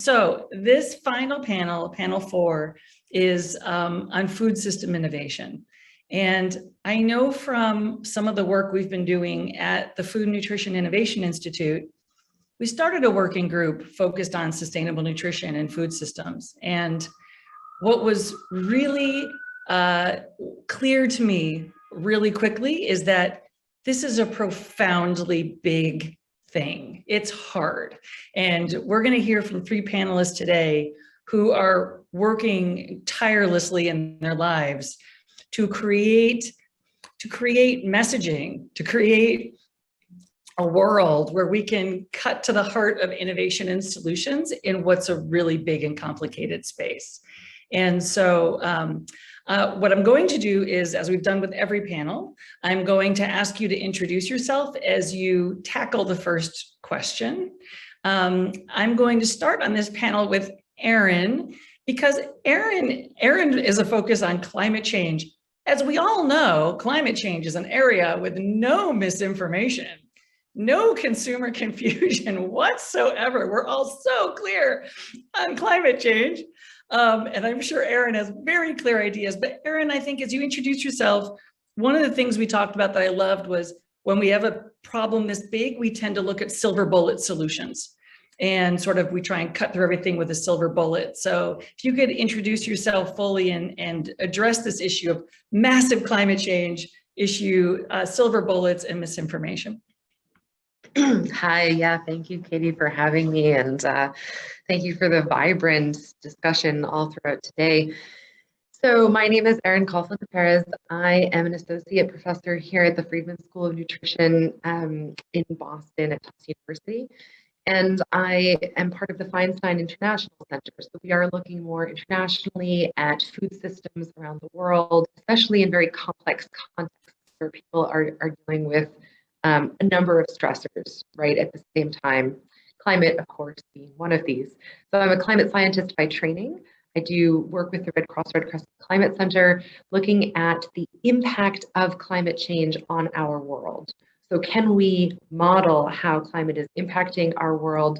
So this final panel, panel 4, is on food system innovation. And I know from some of the work we've been doing at the Food Nutrition Innovation Institute, we started a working group focused on sustainable nutrition and food systems. And what was really clear to me really quickly is that this is a profoundly big thing. It's hard. And we're going to hear from 3 panelists today who are working tirelessly in their lives to create messaging, to create a world where we can cut to the heart of innovation and solutions in what's a really big and complicated space. And so what I'm going to do is, as we've done with every panel, I'm going to ask you to introduce yourself as you tackle the first question. I'm going to start on this panel with Erin, because Erin is a focus on climate change. As we all know, climate change is an area with no misinformation, no consumer confusion whatsoever. We're all so clear on climate change. And I'm sure Erin has very clear ideas. But Erin, I think as you introduce yourself, one of the things we talked about that I loved was when we have a problem this big, we tend to look at silver bullet solutions. And sort of we try and cut through everything with a silver bullet. So if you could introduce yourself fully and address this issue of massive climate change issue, silver bullets and misinformation. Hi, yeah, thank you, Katie, for having me, and thank you for the vibrant discussion all throughout today. So my name is Erin Colfin Perez. I am an associate professor here at the Friedman School of Nutrition in Boston at Tufts University, and I am part of the Feinstein International Center. So we are looking more internationally at food systems around the world, especially in very complex contexts where people are dealing with a number of stressors, right, at the same time. Climate, of course, being one of these. So I'm a climate scientist by training. I do work with the Red Crescent Climate Center, looking at the impact of climate change on our world. So can we model how climate is impacting our world?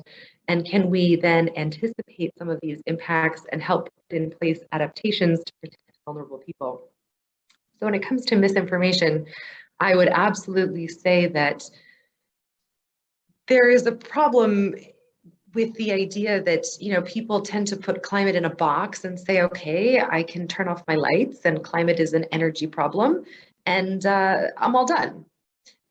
And can we then anticipate some of these impacts and help put in place adaptations to protect vulnerable people? So when it comes to misinformation, I would absolutely say that there is a problem with the idea that, you know, people tend to put climate in a box and say, okay, I can turn off my lights and climate is an energy problem and I'm all done.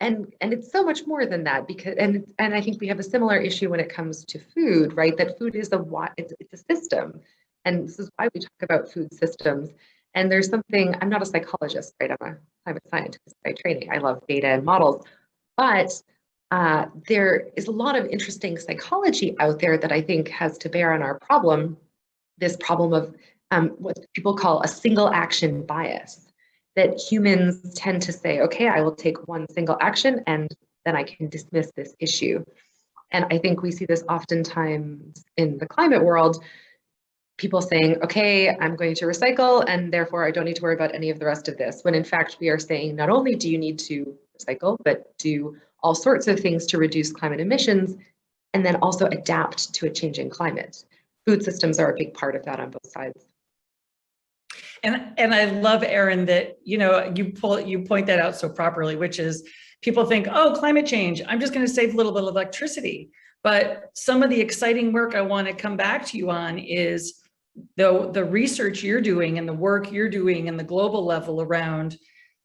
And it's so much more than that, because and I think we have a similar issue when it comes to food, right? That food is it's a system. And this is why we talk about food systems. And there's something, I'm not a psychologist, right? I'm a climate scientist by training. I love data and models, but there is a lot of interesting psychology out there that I think has to bear on our problem, this problem of what people call a single action bias, that humans tend to say, okay, I will take one single action and then I can dismiss this issue. And I think we see this oftentimes in the climate world, people saying, okay, I'm going to recycle and therefore I don't need to worry about any of the rest of this. When in fact, we are saying not only do you need to recycle, but do all sorts of things to reduce climate emissions and then also adapt to a changing climate. Food systems are a big part of that on both sides. And I love, Erin, that, you know, you point that out so properly, which is people think, oh, climate change, I'm just going to save a little bit of electricity. But some of the exciting work I want to come back to you on is the research you're doing and the work you're doing in the global level around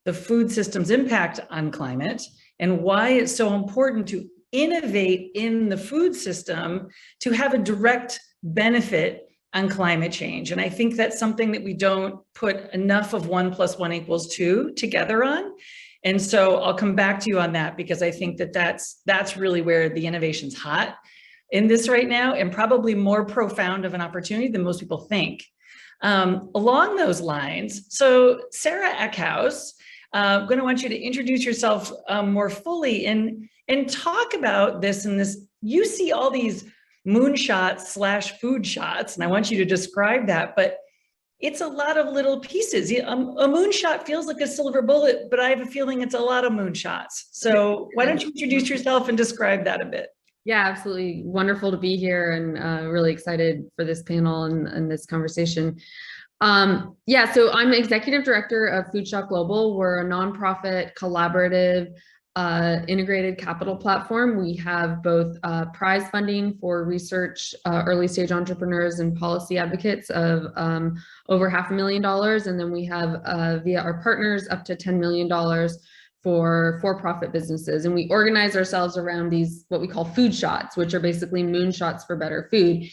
the food system's impact on climate and why it's so important to innovate in the food system to have a direct benefit on climate change. And I think that's something that we don't put enough of 1 + 1 = 2 together on. And so I'll come back to you on that, because I think that that's really where the innovation's hot in this right now, and probably more profound of an opportunity than most people think. Along those lines, so Sara Eckhouse, I'm going to want you to introduce yourself more fully and talk about this. And this, you see all these moonshots / food shots, and I want you to describe that, but it's a lot of little pieces. A moonshot feels like a silver bullet, but I have a feeling it's a lot of moonshots. So why don't you introduce yourself and describe that a bit? Yeah, absolutely. Wonderful to be here, and really excited for this panel and this conversation. Yeah, so I'm the executive director of Foodshop Global. We're a nonprofit, collaborative, integrated capital platform. We have both prize funding for research, early stage entrepreneurs and policy advocates of over $500,000. And then we have via our partners up to $10 million for-profit businesses. And we organize ourselves around these, what we call food shots, which are basically moonshots for better food.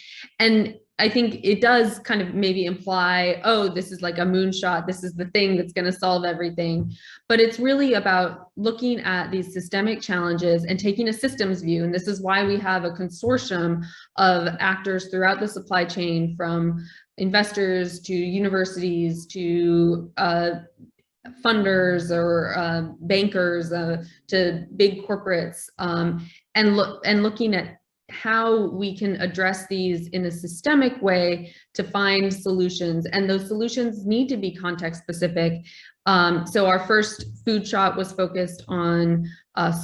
And I think it does kind of maybe imply, oh, this is like a moonshot, this is the thing that's going to solve everything. But it's really about looking at these systemic challenges and taking a systems view. And this is why we have a consortium of actors throughout the supply chain, from investors to universities to funders or bankers to big corporates, and looking at how we can address these in a systemic way to find solutions. And those solutions need to be context specific. So our first food shot was focused on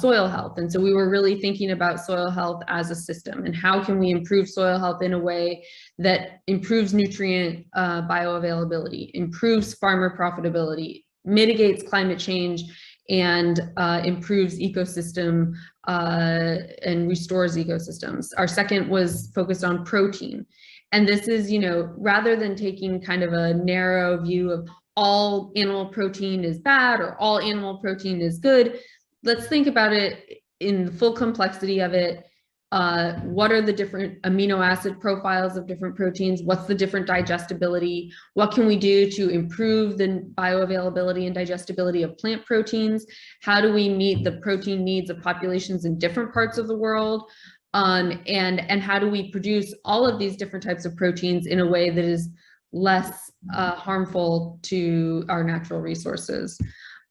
soil health. And so we were really thinking about soil health as a system, and how can we improve soil health in a way that improves nutrient bioavailability, improves farmer profitability, mitigates climate change, and improves ecosystem and restores ecosystems. Our second was focused on protein. And this is, rather than taking kind of a narrow view of all animal protein is bad or all animal protein is good, let's think about it in the full complexity of it. What are the different amino acid profiles of different proteins? What's the different digestibility? What can we do to improve the bioavailability and digestibility of plant proteins? How do we meet the protein needs of populations in different parts of the world? And how do we produce all of these different types of proteins in a way that is less harmful to our natural resources?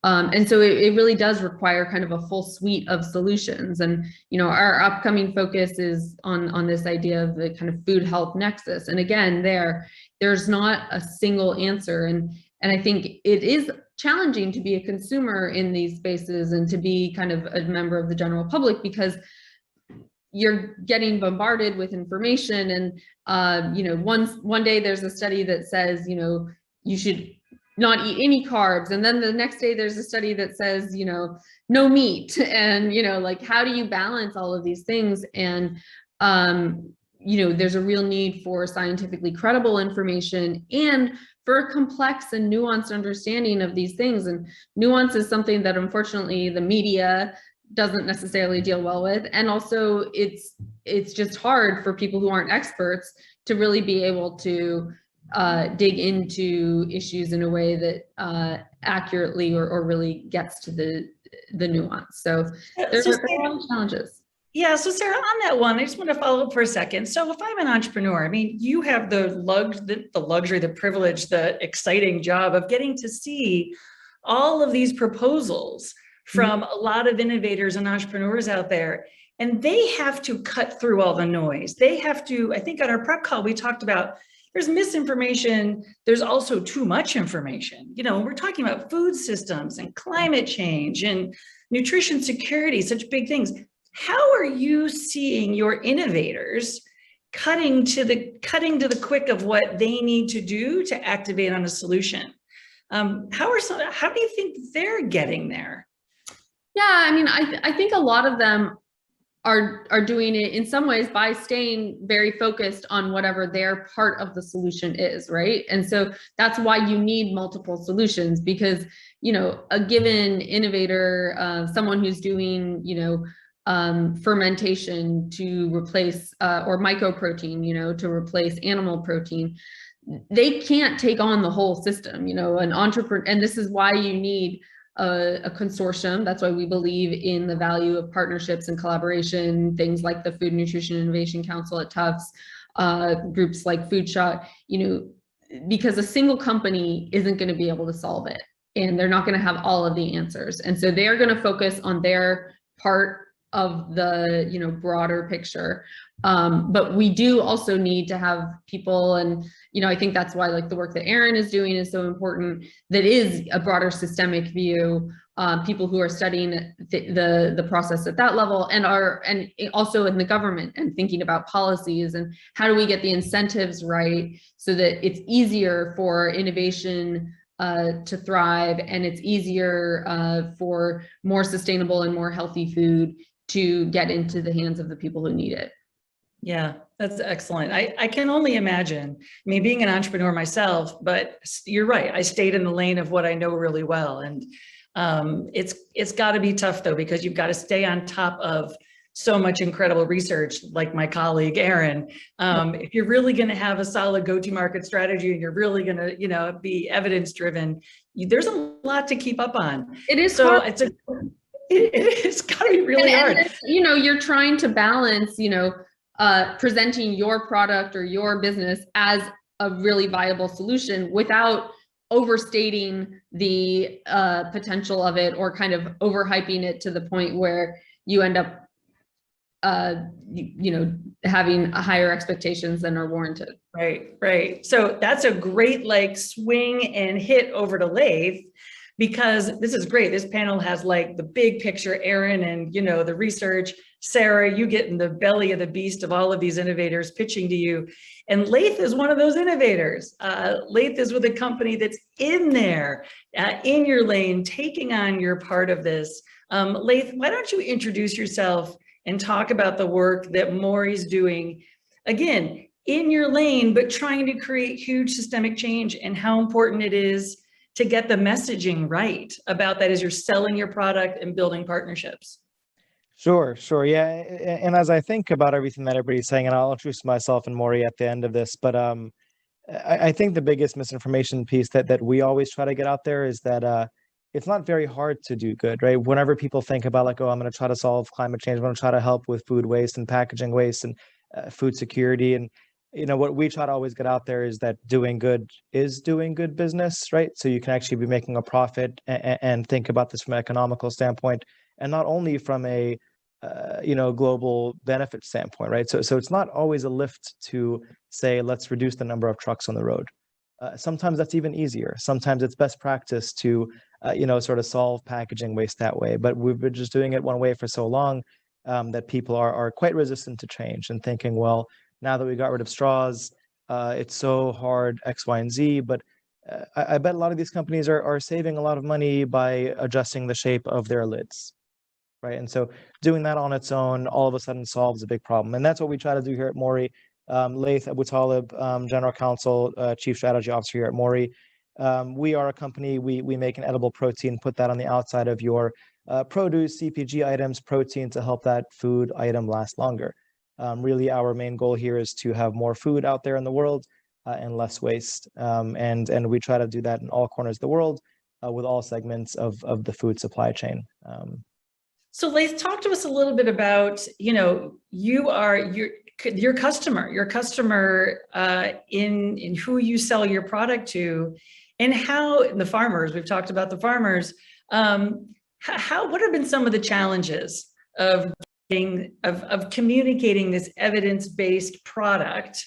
And so it really does require kind of a full suite of solutions. And, our upcoming focus is on this idea of the kind of food health nexus. And again, there's not a single answer. And I think it is challenging to be a consumer in these spaces and to be kind of a member of the general public, because you're getting bombarded with information. And, one day there's a study that says, you should not eat any carbs. And then the next day there's a study that says, no meat. And, like, how do you balance all of these things? And, there's a real need for scientifically credible information and for a complex and nuanced understanding of these things. And nuance is something that unfortunately the media doesn't necessarily deal well with. And also it's just hard for people who aren't experts to really be able to dig into issues in a way that accurately or really gets to the nuance. So there's a lot of challenges. Yeah, so Sara, on that one, I just want to follow up for a second. So if I'm an entrepreneur, I mean, you have the luxury, the privilege, the exciting job of getting to see all of these proposals from a lot of innovators and entrepreneurs out there. And they have to cut through all the noise. They have to, I think on our prep call, we talked about there's misinformation. There's also too much information. We're talking about food systems and climate change and nutrition security, such big things. How are you seeing your innovators cutting to the quick of what they need to do to activate on a solution? How do you think they're getting there? Yeah, I mean, I think a lot of them are doing it in some ways by staying very focused on whatever their part of the solution is, right? And so that's why you need multiple solutions, because, a given innovator, someone who's doing, fermentation to replace, or mycoprotein, to replace animal protein, they can't take on the whole system, an entrepreneur. And this is why you need a consortium. That's why we believe in the value of partnerships and collaboration, things like the Food Nutrition Innovation Council at Tufts, groups like FoodShot, because a single company isn't going to be able to solve it, and they're not going to have all of the answers. And so they're going to focus on their part of the, you know, broader picture. But we do also need to have people, and, you know, I think that's why like the work that Erin is doing is so important, that is a broader systemic view, people who are studying the process at that level, and also in the government, and thinking about policies and how do we get the incentives right so that it's easier for innovation to thrive, and it's easier for more sustainable and more healthy food to get into the hands of the people who need it. Yeah, that's excellent. I can only imagine, I mean, being an entrepreneur myself, but you're right. I stayed in the lane of what I know really well. And it's got to be tough though, because you've got to stay on top of so much incredible research, like my colleague, Erin. If you're really going to have a solid go-to-market strategy and you're really going to, you know, be evidence-driven, there's a lot to keep up on. It is so hard. It's got to be really hard. And, you know, you're trying to balance, you know, presenting your product or your business as a really viable solution without overstating the potential of it, or kind of overhyping it to the point where you end up, you know, having higher expectations than are warranted. Right. So that's a great like swing and hit over to Lathe, because this is great. This panel has like the big picture, Erin, and, you know, the research. Sara, you get in the belly of the beast of all of these innovators pitching to you. And Lathe is one of those innovators. Lathe is with a company that's in there, in your lane, taking on your part of this. Lathe, why don't you introduce yourself and talk about the work that Maury's doing, again, in your lane, but trying to create huge systemic change, and how important it is to get the messaging right about that as you're selling your product and building partnerships. Sure. Yeah. And as I think about everything that everybody's saying, and I'll introduce myself and Maury at the end of this, but I think the biggest misinformation piece that we always try to get out there is that it's not very hard to do good, right? Whenever people think about like, oh, I'm going to try to solve climate change, I'm going to try to help with food waste and packaging waste and food security, and you know, what we try to always get out there is that doing good is doing good business, right? So you can actually be making a profit and think about this from an economical standpoint, and not only from a you know, global benefit standpoint, right? So it's not always a lift to say, let's reduce the number of trucks on the road. Sometimes that's even easier. Sometimes it's best practice to you know, sort of solve packaging waste that way. But we've been just doing it one way for so long that people are quite resistant to change and thinking, well, now that we got rid of straws, it's so hard X, Y, and Z. But I bet a lot of these companies are saving a lot of money by adjusting the shape of their lids, right? And so doing that on its own all of a sudden solves a big problem. And that's what we try to do here at Maury. Lathe Abu Talib, General Counsel, Chief Strategy Officer here at Maury. We are a company, we make an edible protein, put that on the outside of your produce, CPG items, protein to help that food item last longer. Really, our main goal here is to have more food out there in the world and less waste. And we try to do that in all corners of the world with all segments of the food supply chain. So Lathe, talk to us a little bit about, you know, your customer in who you sell your product to, and how the farmers, we've talked about the farmers, what have been some of the challenges of communicating this evidence-based product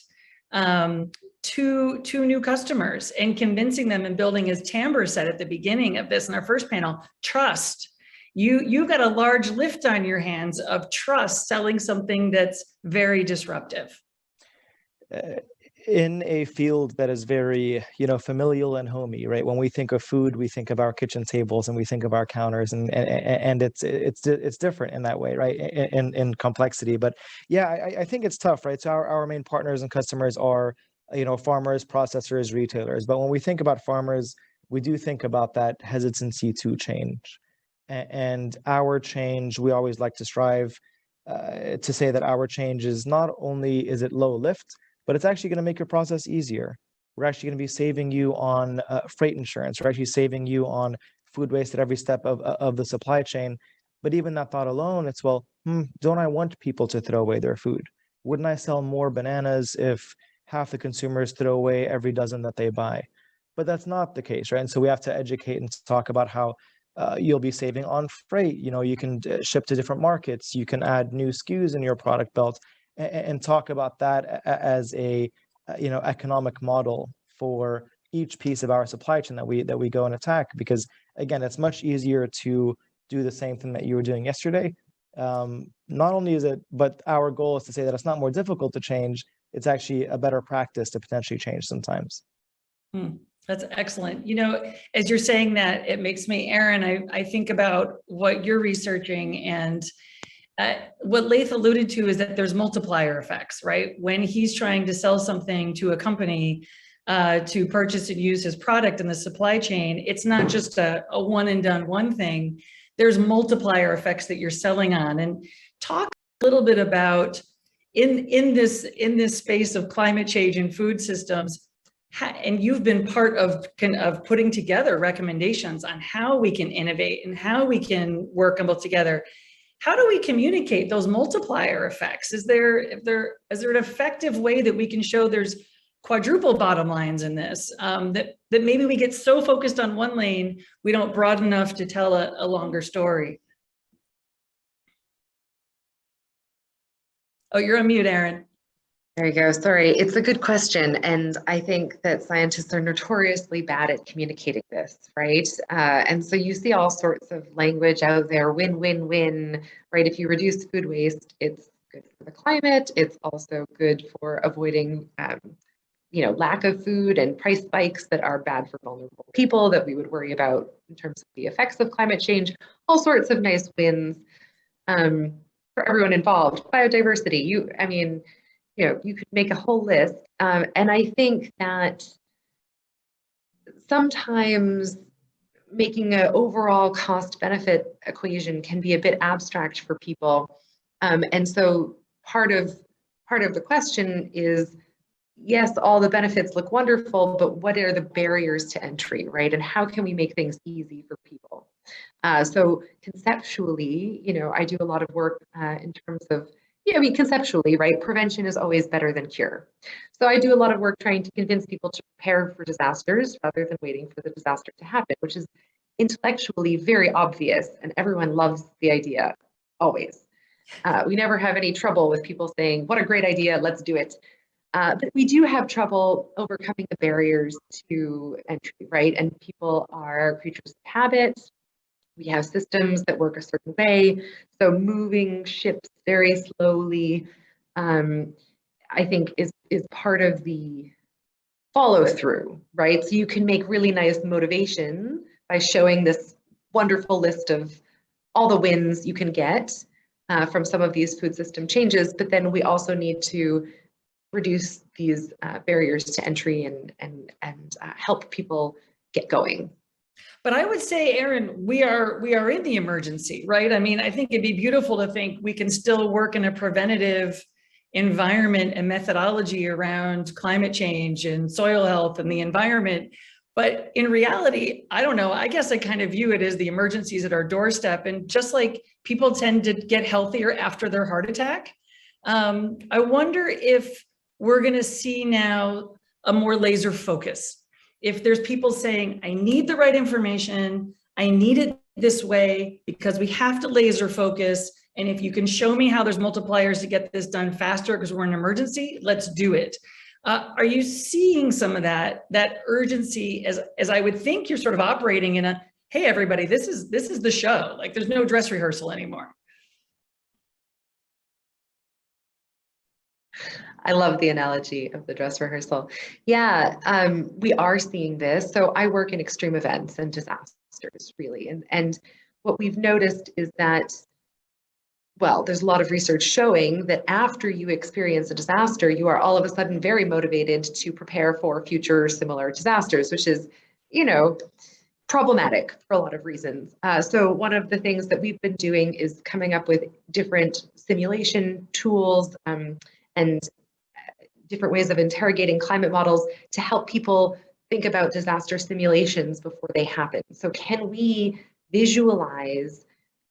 to new customers and convincing them and building, as Tamber said at the beginning of this in our first panel, trust. You've got a large lift on your hands of trust, selling something that's very disruptive. In a field that is very, you know, familial and homey, right? When we think of food, we think of our kitchen tables and we think of our counters, and it's different in that way, right? In complexity. But yeah, I think it's tough, right? So our main partners and customers are, you know, farmers, processors, retailers. But when we think about farmers, we do think about that hesitancy to change. And our change, we always like to strive to say that our change is not only is it low lift, but it's actually going to make your process easier. We're actually going to be saving you on freight insurance. We're actually saving you on food waste at every step of the supply chain. But even that thought alone, it's, well, don't I want people to throw away their food? Wouldn't I sell more bananas if half the consumers throw away every dozen that they buy? But that's not the case, right? And so we have to educate and talk about how you'll be saving on freight. You can ship to different markets. You can add new SKUs in your product belt, and talk about that as a economic model for each piece of our supply chain that we go and attack. Because again, it's much easier to do the same thing that you were doing yesterday. Not only is it, but our goal is to say that it's not more difficult to change. It's actually a better practice to potentially change sometimes. That's excellent. As you're saying that, it makes me, Erin, I think about what you're researching, and what Laith alluded to is that there's multiplier effects, right? When he's trying to sell something to a company to purchase and use his product in the supply chain, it's not just a one and done one thing. There's multiplier effects that you're selling on. And talk a little bit about in this space of climate change and food systems, and you've been part of putting together recommendations on how we can innovate and how we can work both together. How do we communicate those multiplier effects? Is there an effective way that we can show there's quadruple bottom lines in this, that maybe we get so focused on one lane, we don't broaden enough to tell a longer story? Oh, you're on mute, Erin. There you go. Sorry, it's a good question. And I think that scientists are notoriously bad at communicating this, right? And so you see all sorts of language out there, win, win, win, right? If you reduce food waste, it's good for the climate. It's also good for avoiding, lack of food and price spikes that are bad for vulnerable people that we would worry about in terms of the effects of climate change. All sorts of nice wins for everyone involved. Biodiversity, you could make a whole list. And I think that sometimes making an overall cost benefit equation can be a bit abstract for people. And so part of the question is, yes, all the benefits look wonderful, but what are the barriers to entry, right? And how can we make things easy for people? So conceptually, I do a lot of work in terms of, conceptually, right? Prevention is always better than cure. So I do a lot of work trying to convince people to prepare for disasters rather than waiting for the disaster to happen, which is intellectually very obvious, and everyone loves the idea, always. We never have any trouble with people saying, what a great idea, let's do it. But we do have trouble overcoming the barriers to entry, right? And people are creatures of habit. We have systems that work a certain way. So moving ships very slowly, I think is part of the follow through, right? So you can make really nice motivation by showing this wonderful list of all the wins you can get from some of these food system changes, but then we also need to reduce these barriers to entry and help people get going. But I would say, Erin, we are in the emergency, right? I mean, I think it'd be beautiful to think we can still work in a preventative environment and methodology around climate change and soil health and the environment. But in reality, I don't know, I guess I kind of view it as the emergencies at our doorstep. And just like people tend to get healthier after their heart attack, I wonder if we're going to see now a more laser focus. If there's people saying, I need the right information, I need it this way because we have to laser focus. And if you can show me how there's multipliers to get this done faster because we're in an emergency, let's do it. Are you seeing some of that urgency as I would think you're sort of operating in a, hey, everybody, this is the show. Like there's no dress rehearsal anymore. I love the analogy of the dress rehearsal. Yeah, we are seeing this. So I work in extreme events and disasters, really. And what we've noticed is that, well, there's a lot of research showing that after you experience a disaster, you are all of a sudden very motivated to prepare for future similar disasters, which is, problematic for a lot of reasons. So one of the things that we've been doing is coming up with different simulation tools and different ways of interrogating climate models to help people think about disaster simulations before they happen. So can we visualize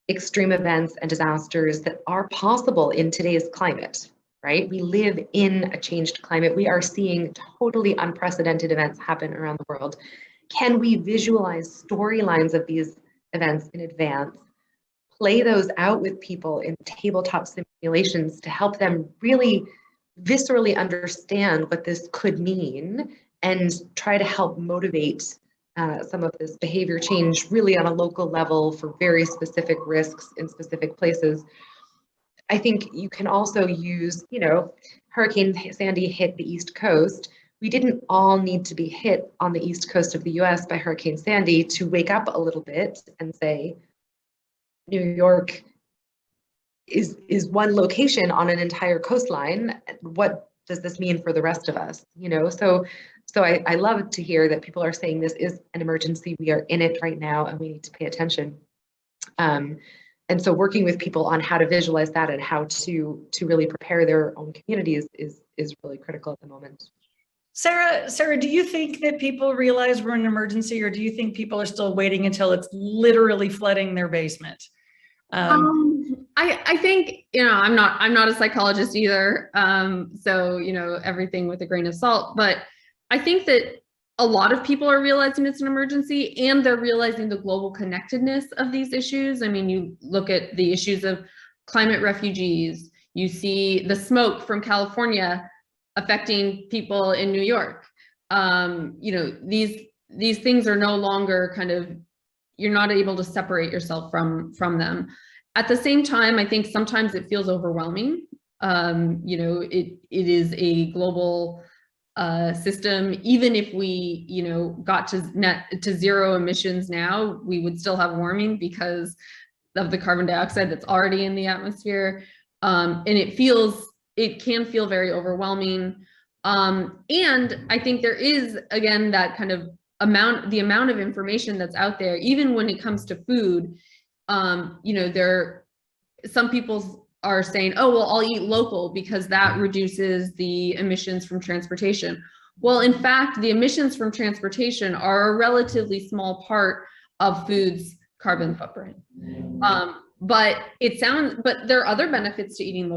extreme events and disasters that are possible in today's climate, right? We live in a changed climate. We are seeing totally unprecedented events happen around the world. Can we visualize storylines of these events in advance, play those out with people in tabletop simulations to help them really viscerally understand what this could mean and try to help motivate some of this behavior change really on a local level for very specific risks in specific places. I think you can also use, Hurricane Sandy hit the East Coast. We didn't all need to be hit on the East Coast of the US by Hurricane Sandy to wake up a little bit and say, New York is one location on an entire coastline. What does this mean for the rest of us? So I love to hear that people are saying this is an emergency. We are in it right now and we need to pay attention. And so working with people on how to visualize that and how to really prepare their own communities is really critical at the moment. Sara, do you think that people realize we're in an emergency, or do you think people are still waiting until it's literally flooding their basement? I think, I'm not a psychologist either. So, everything with a grain of salt, but I think that a lot of people are realizing it's an emergency, and they're realizing the global connectedness of these issues. I mean, you look at the issues of climate refugees, you see the smoke from California affecting people in New York. These things are no longer you're not able to separate yourself from them. At the same time, I think sometimes it feels overwhelming. It is a global system. Even if we, got to zero emissions now, we would still have warming because of the carbon dioxide that's already in the atmosphere. And it can feel very overwhelming. And I think there is, again, that kind of the amount of information that's out there, even when it comes to food. Some people are saying, oh, well, I'll eat local because that reduces the emissions from transportation. Well, in fact, the emissions from transportation are a relatively small part of food's carbon footprint. But there are other benefits to eating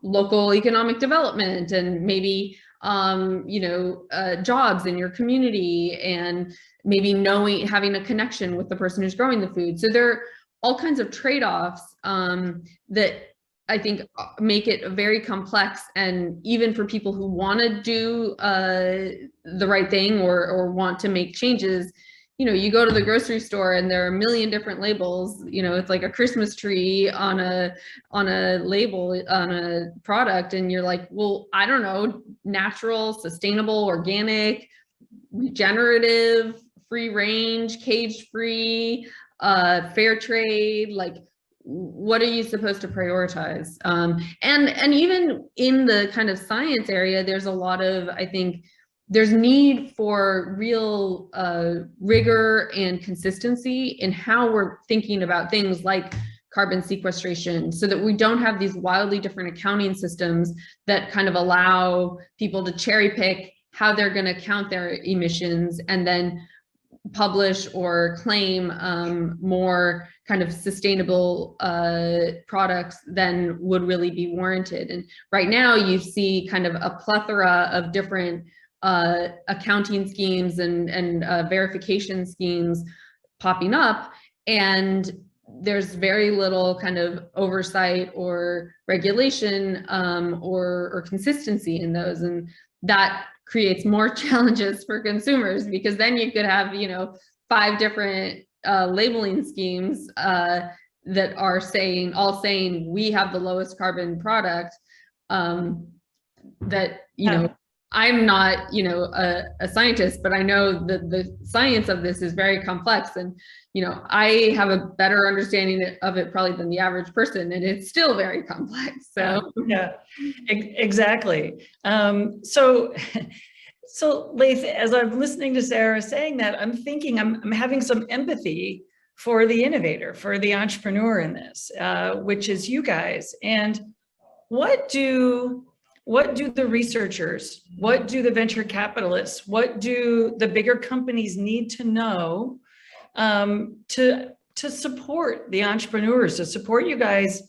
local economic development, and maybe jobs in your community, and maybe having a connection with the person who's growing the food. So there are all kinds of trade-offs that I think make it very complex. And even for people who want to do the right thing or want to make changes, you go to the grocery store and there are a million different labels. It's like a Christmas tree on a label on a product, and you're like, well, I don't know, natural, sustainable, organic, regenerative, free range, cage free, fair trade. Like, what are you supposed to prioritize? And even in the kind of science area, there's a lot of, I think, there's need for real rigor and consistency in how we're thinking about things like carbon sequestration, so that we don't have these wildly different accounting systems that kind of allow people to cherry pick how they're going to count their emissions and then publish or claim more kind of sustainable products than would really be warranted. And right now you see kind of a plethora of different accounting schemes and verification schemes popping up, and there's very little kind of oversight or regulation or consistency in those, and that creates more challenges for consumers, because then you could have 5 different labeling schemes that are saying we have the lowest carbon product. I'm not, a scientist, but I know that the science of this is very complex, and, I have a better understanding of it probably than the average person, and it's still very complex. So yeah, exactly. So Laith, as I'm listening to Sara saying that, I'm thinking I'm having some empathy for the innovator, for the entrepreneur in this, which is you guys. And what do the researchers, what do the venture capitalists, what do the bigger companies need to know to support the entrepreneurs, to support you guys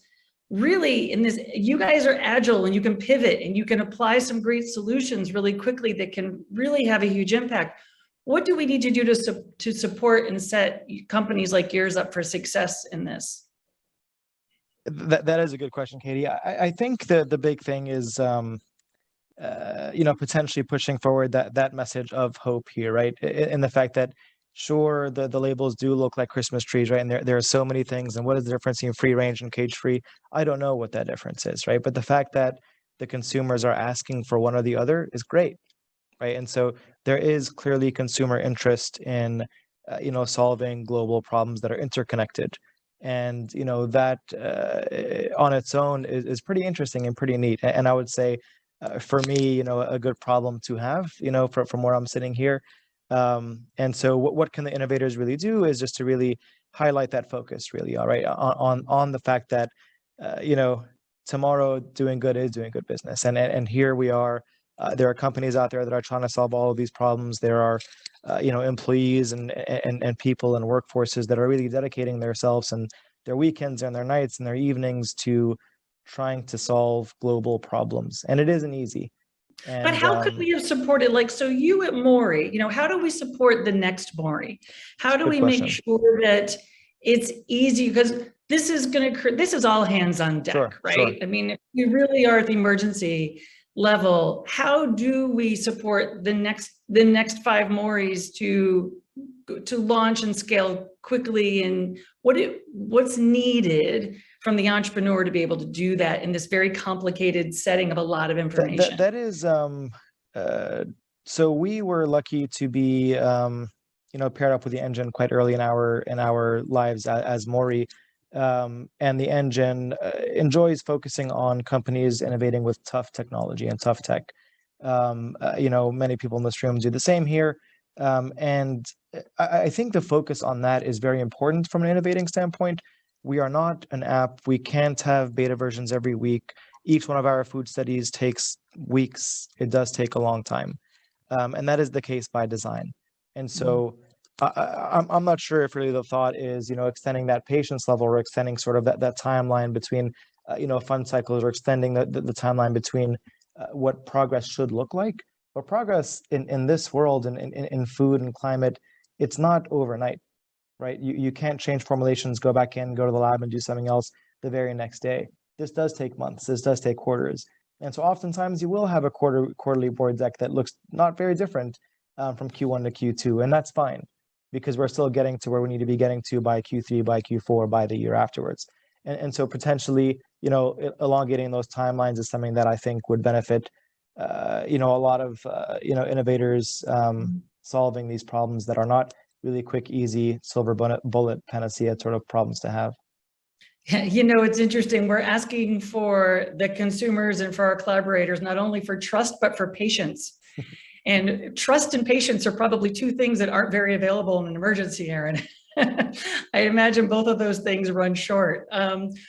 really in this? You guys are agile and you can pivot and you can apply some great solutions really quickly that can really have a huge impact. what do we need to do to support and set companies like yours up for success in this? That is a good question, Katie. I think the big thing is, potentially pushing forward that message of hope here, right? In the fact that, sure, the labels do look like Christmas trees, right? And there are so many things. And what is the difference between free range and cage free? I don't know what that difference is, right? But the fact that the consumers are asking for one or the other is great, right? And so there is clearly consumer interest in, solving global problems that are interconnected. And, that on its own is pretty interesting and pretty neat. And I would say, for me, a good problem to have, from where I'm sitting here. And so what can the innovators really do is just to really highlight that focus, really, all right, on the fact that, tomorrow doing good is doing good business. And here we are. There are companies out there that are trying to solve all of these problems. There are, employees and people and workforces that are really dedicating themselves and their weekends and their nights and their evenings to trying to solve global problems. And it isn't easy. And, but how could we have supported, like, so you at Maury, how do we support the next Maury? How do we make sure that it's easy? Because this is all hands on deck, sure, right? Sure. I mean, if we really are at the emergency level, how do we support the next 5 Mauries to launch and scale quickly, and what's needed from the entrepreneur to be able to do that in this very complicated setting of a lot of information? That is, so we were lucky to be, paired up with the engine quite early in our lives as Maury. And the engine enjoys focusing on companies innovating with tough technology and tough tech. Many people in this room do the same here. And I think the focus on that is very important from an innovating standpoint. We are not an app. We can't have beta versions every week. Each one of our food studies takes weeks. It does take a long time. And that is the case by design. And so I'm not sure if really the thought is, extending that patience level or extending sort of that timeline between, fund cycles, or extending the timeline between what progress should look like. But progress in this world and in food and climate, it's not overnight. Right? You can't change formulations, go back in, go to the lab and do something else the very next day. This does take months. This does take quarters. And so oftentimes you will have a quarterly board deck that looks not very different from Q1 to Q2. And that's fine, because we're still getting to where we need to be getting to by Q3, by Q4, by the year afterwards. And so potentially, elongating those timelines is something that I think would benefit, a lot of, innovators solving these problems that are not really quick, easy, silver bullet panacea sort of problems to have. It's interesting. We're asking for the consumers and for our collaborators, not only for trust, but for patience. And trust and patience are probably 2 things that aren't very available in an emergency, Erin. I imagine both of those things run short.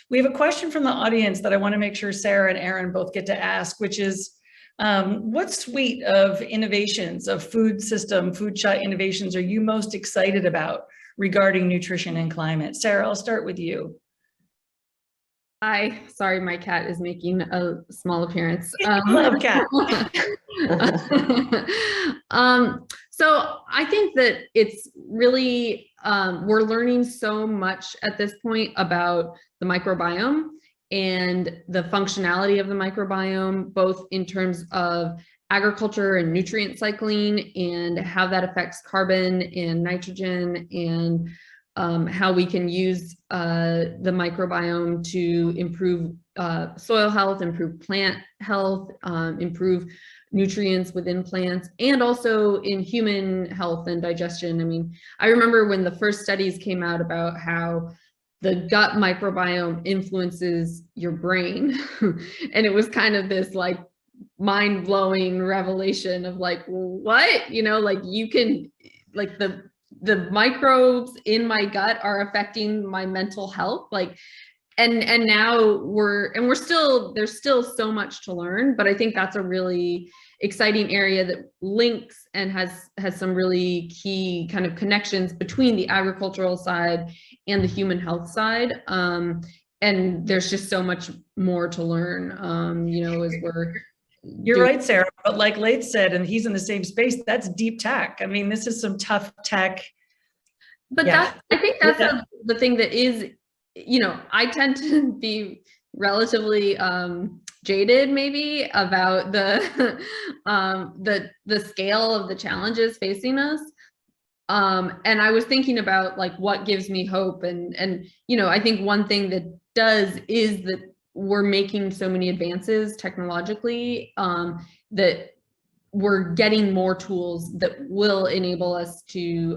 We have a question from the audience that I want to make sure Sara and Erin both get to ask, which is, what suite of innovations, of FoodShot innovations are you most excited about regarding nutrition and climate? Sara, I'll start with you. Hi, sorry, my cat is making a small appearance. Love cat. So I think that it's really, we're learning so much at this point about the microbiome and the functionality of the microbiome, both in terms of agriculture and nutrient cycling and how that affects carbon and nitrogen, and how we can use the microbiome to improve soil health, improve plant health, improve nutrients within plants, and also in human health and digestion. I mean, I remember when the first studies came out about how the gut microbiome influences your brain. And it was kind of this like mind-blowing revelation of like, what? Like you can, like the microbes in my gut are affecting my mental health. Like, and now there's still so much to learn, but I think that's a really exciting area that links and has some really key kind of connections between the agricultural side and the human health side. And there's just so much more to learn, as we're You're right, Sarah. But like Laith said, and he's in the same space, that's deep tech. I mean, this is some tough tech. But Yeah. I think that's the thing that is, you know, I tend to be relatively jaded maybe about the the scale of the challenges facing us. And I was thinking about like what gives me hope, and you know, I think one thing that does is that we're making so many advances technologically that we're getting more tools that will enable us to,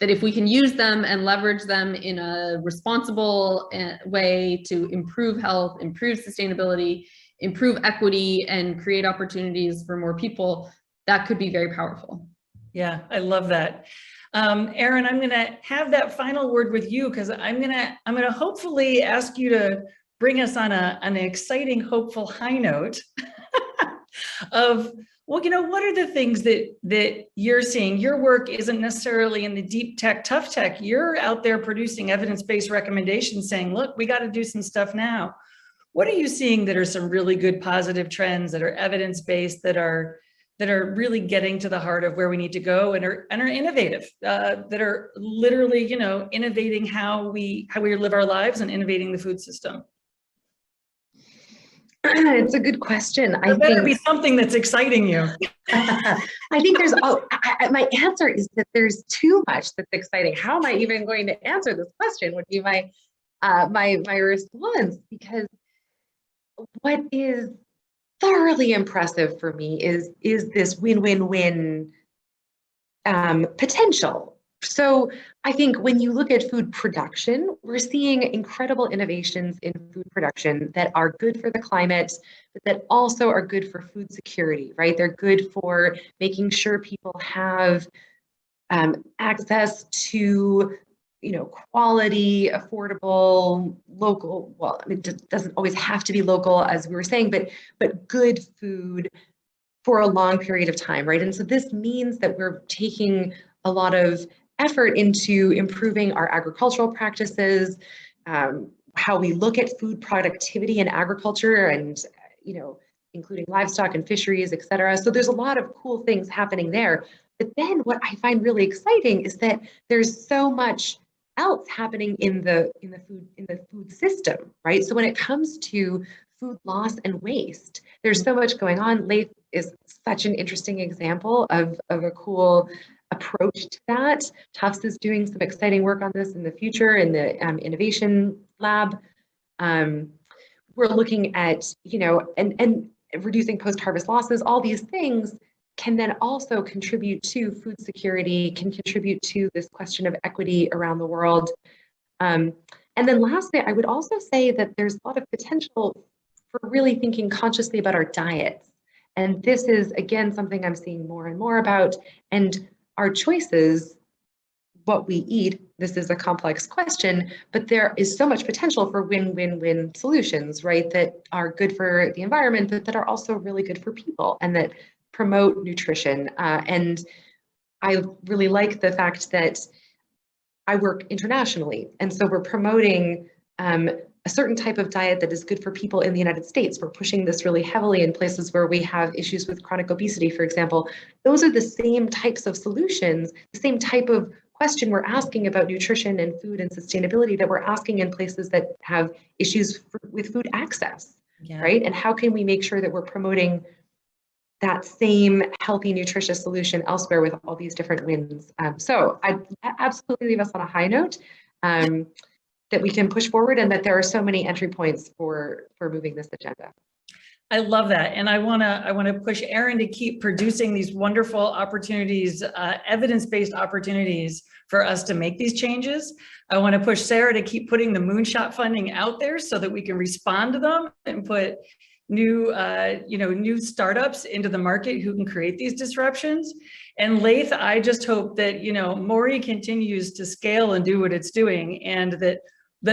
that if we can use them and leverage them in a responsible way to improve health, improve sustainability, improve equity, and create opportunities for more people, that could be very powerful. Yeah, I love that. Erin, I'm gonna have that final word with you, because I'm gonna hopefully ask you to bring us on an exciting, hopeful high note of, well, you know, what are the things that you're seeing? Your work isn't necessarily in the deep tech, tough tech. You're out there producing evidence-based recommendations saying, look, we got to do some stuff now. What are you seeing that are some really good positive trends that are evidence-based, that are really getting to the heart of where we need to go, and are innovative, that are literally, you know, innovating how we live our lives and innovating the food system? It's a good question. There better be something that's exciting you. I think there's, my answer is that there's too much that's exciting. How am I even going to answer this question would be my response, because what is thoroughly impressive for me is this win-win-win potential. So I think when you look at food production, we're seeing incredible innovations in food production that are good for the climate, but that also are good for food security, right? They're good for making sure people have access to, you know, quality, affordable, local, well, I mean, it doesn't always have to be local, as we were saying, but good food for a long period of time, right? And so this means that we're taking a lot of effort into improving our agricultural practices, how we look at food productivity in agriculture, and, you know, including livestock and fisheries, et cetera. So there's a lot of cool things happening there. But then what I find really exciting is that there's so much else happening in the food system, right? So when it comes to food loss and waste, there's so much going on. Laith is such an interesting example of a cool approach to that. Tufts is doing some exciting work on this in the future in the innovation lab. We're looking at, you know, and reducing post-harvest losses. All these things can then also contribute to food security, can contribute to this question of equity around the world. And then lastly, I would also say that there's a lot of potential for really thinking consciously about our diets. And this is, again, something I'm seeing more and more about. And our choices, what we eat, this is a complex question, but there is so much potential for win-win-win solutions, right? That are good for the environment, but that are also really good for people and that promote nutrition. And I really like the fact that I work internationally. And so we're promoting a certain type of diet that is good for people in the United States. We're pushing this really heavily in places where we have issues with chronic obesity, for example. Those are the same types of solutions, the same type of question we're asking about nutrition and food and sustainability that we're asking in places that have issues with food access, right? And how can we make sure that we're promoting that same healthy, nutritious solution elsewhere with all these different wins? So I absolutely leave us on a high note. That we can push forward, and that there are so many entry points for moving this agenda. I love that. And I want to push Erin to keep producing these wonderful opportunities, evidence-based opportunities for us to make these changes. I want to push Sara to keep putting the moonshot funding out there so that we can respond to them and put new startups into the market who can create these disruptions. And Laith, I just hope that, you know, Maury continues to scale and do what it's doing, and that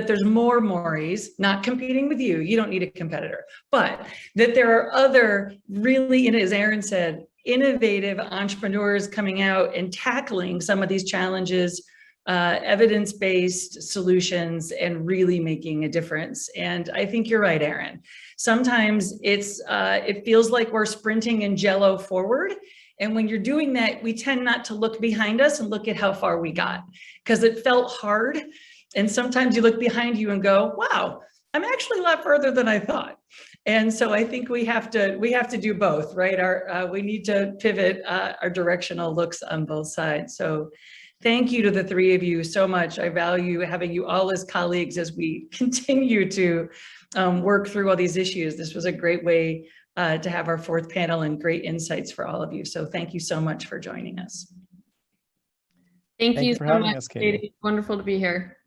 there's more Mauries, not competing with you. You don't need a competitor, but that there are other really, as Erin said, innovative entrepreneurs coming out and tackling some of these challenges evidence-based solutions and really making a difference. And I think you're right, Erin. Sometimes it feels like we're sprinting in jello forward. And when you're doing that, we tend not to look behind us and look at how far we got, because it felt hard. And sometimes you look behind you and go, wow, I'm actually a lot further than I thought. And so I think we have to do both, right? We need to pivot our directional looks on both sides. So thank you to the three of you so much. I value having you all as colleagues as we continue to work through all these issues. This was a great way to have our fourth panel and great insights for all of you. So thank you so much for joining us. Thank you for so having much, us, Katie. Katie. Wonderful to be here.